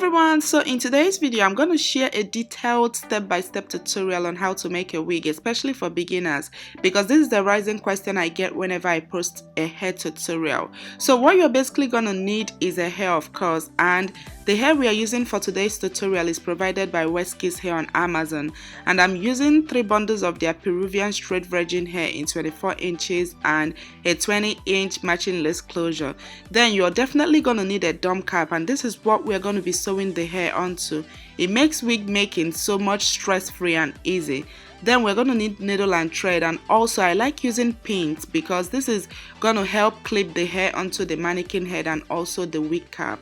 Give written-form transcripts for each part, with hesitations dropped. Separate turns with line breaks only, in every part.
everyone, so in today's video I'm going to share a detailed step-by-step tutorial on how to make a wig, especially for beginners, because this is the rising question I get whenever I post a hair tutorial. So what you're basically going to need is a hair, of course, and the hair we are using for today's tutorial is provided by Westkiss hair on Amazon, and I'm using 3 bundles of their Peruvian straight virgin hair in 24 inches and a 20-inch matching lace closure. Then you're definitely going to need a dome cap, and this is what we're going to be sewing the hair onto. It makes wig making so much stress-free and easy. Then we're going to need needle and thread, and also I like using pins because this is going to help clip the hair onto the mannequin head and also the wig cap.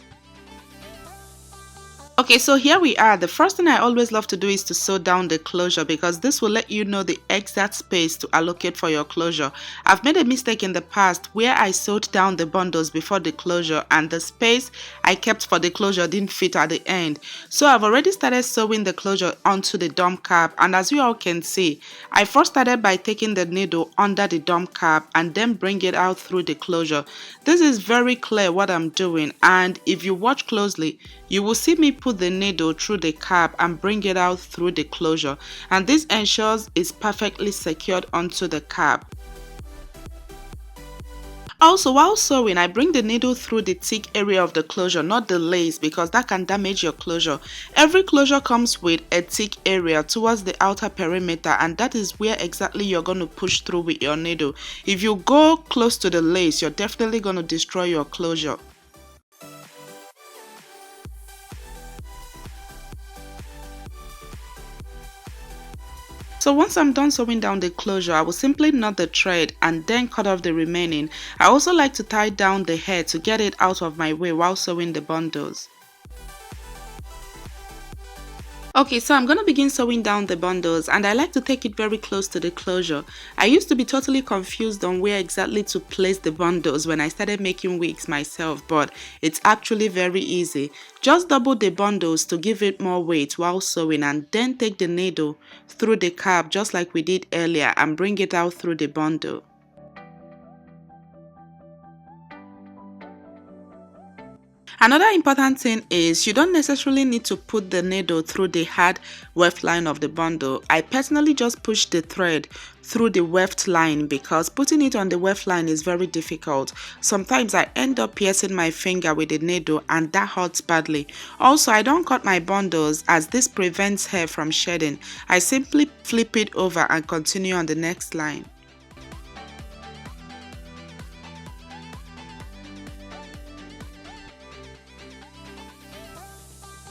Okay, so here we are. The first thing I always love to do is to sew down the closure, because this will let you know the exact space to allocate for your closure. I've made a mistake in the past where I sewed down the bundles before the closure and the space I kept for the closure didn't fit at the end. So I've already started sewing the closure onto the dome cap, and as you all can see, I first started by taking the needle under the dome cap and then bring it out through the closure. This is very clear what I'm doing, and if you watch closely, you will see me put the needle through the cap and bring it out through the closure, and this ensures it's perfectly secured onto the cap. Also, while sewing, I bring the needle through the thick area of the closure, not the lace, because that can damage your closure. Every closure comes with a thick area towards the outer perimeter, and that is where exactly you're going to push through with your needle. If you go close to the lace, you're definitely going to destroy your closure. So once I'm done sewing down the closure, I will simply knot the thread and then cut off the remaining. I also like to tie down the hair to get it out of my way while sewing the bundles. Okay, so I'm going to begin sewing down the bundles, and I like to take it very close to the closure. I used to be totally confused on where exactly to place the bundles when I started making wigs myself, but it's actually very easy. Just double the bundles to give it more weight while sewing, and then take the needle through the cap just like we did earlier and bring it out through the bundle. Another important thing is you don't necessarily need to put the needle through the hard weft line of the bundle. I personally just push the thread through the weft line because putting it on the weft line is very difficult. Sometimes I end up piercing my finger with the needle, and that hurts badly. Also, I don't cut my bundles as this prevents hair from shedding. I simply flip it over and continue on the next line.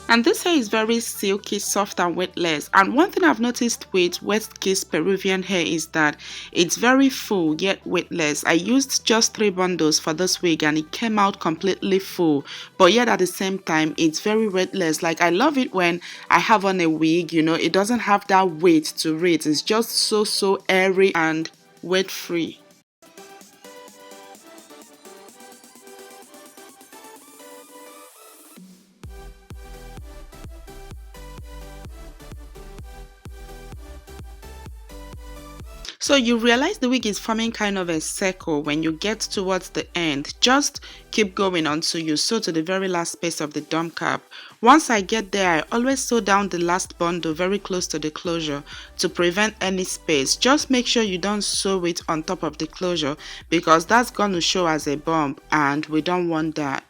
And this hair is very silky, soft and weightless. And one thing I've noticed with Westkiss Peruvian hair is that it's very full yet weightless. I used just 3 bundles for this wig and it came out completely full. But yet at the same time, it's very weightless. Like, I love it when I have on a wig, you know, it doesn't have that weight to it. It's just so airy and weight free. So you realize the wig is forming kind of a circle when you get towards the end. Just keep going until you sew to the very last space of the dome cap. Once I get there, I always sew down the last bundle very close to the closure to prevent any space. Just make sure you don't sew it on top of the closure, because that's going to show as a bump and we don't want that.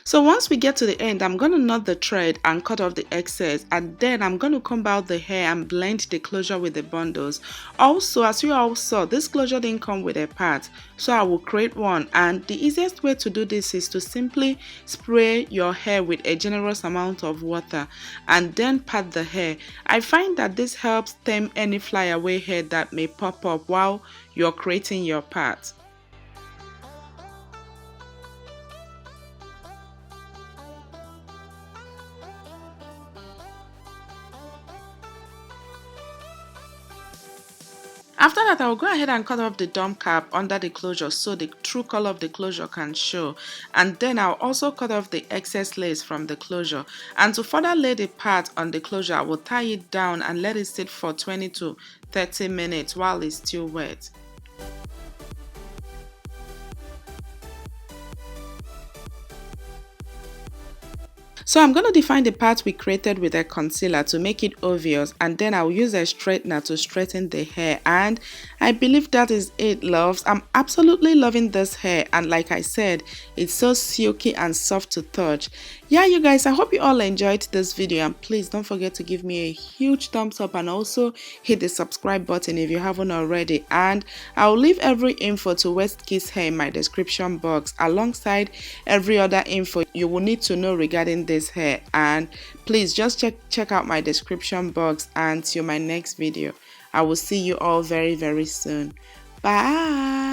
So once we get to the end, I'm going to knot the thread and cut off the excess, and then I'm going to comb out the hair and blend the closure with the bundles. Also, as you all saw, this closure didn't come with a part, so I will create one, and the easiest way to do this is to simply spray your hair with a generous amount of water and then pat the hair. I find that this helps stem any flyaway hair that may pop up while you're creating your part. After that, I will go ahead and cut off the dome cap under the closure so the true color of the closure can show. And then I'll also cut off the excess lace from the closure. And to further lay the part on the closure, I will tie it down and let it sit for 20 to 30 minutes while it's still wet. So I'm going to define the part we created with a concealer to make it obvious, and then I'll use a straightener to straighten the hair, and I believe that is it, loves. I'm absolutely loving this hair, and like I said, it's so silky and soft to touch. Yeah, you guys, I hope you all enjoyed this video, and please don't forget to give me a huge thumbs up and also hit the subscribe button if you haven't already. And I'll leave every info to Westkiss hair in my description box alongside every other info you will need to know regarding this hair. And please just check out my description box. And till my next video, I will see you all very soon. Bye.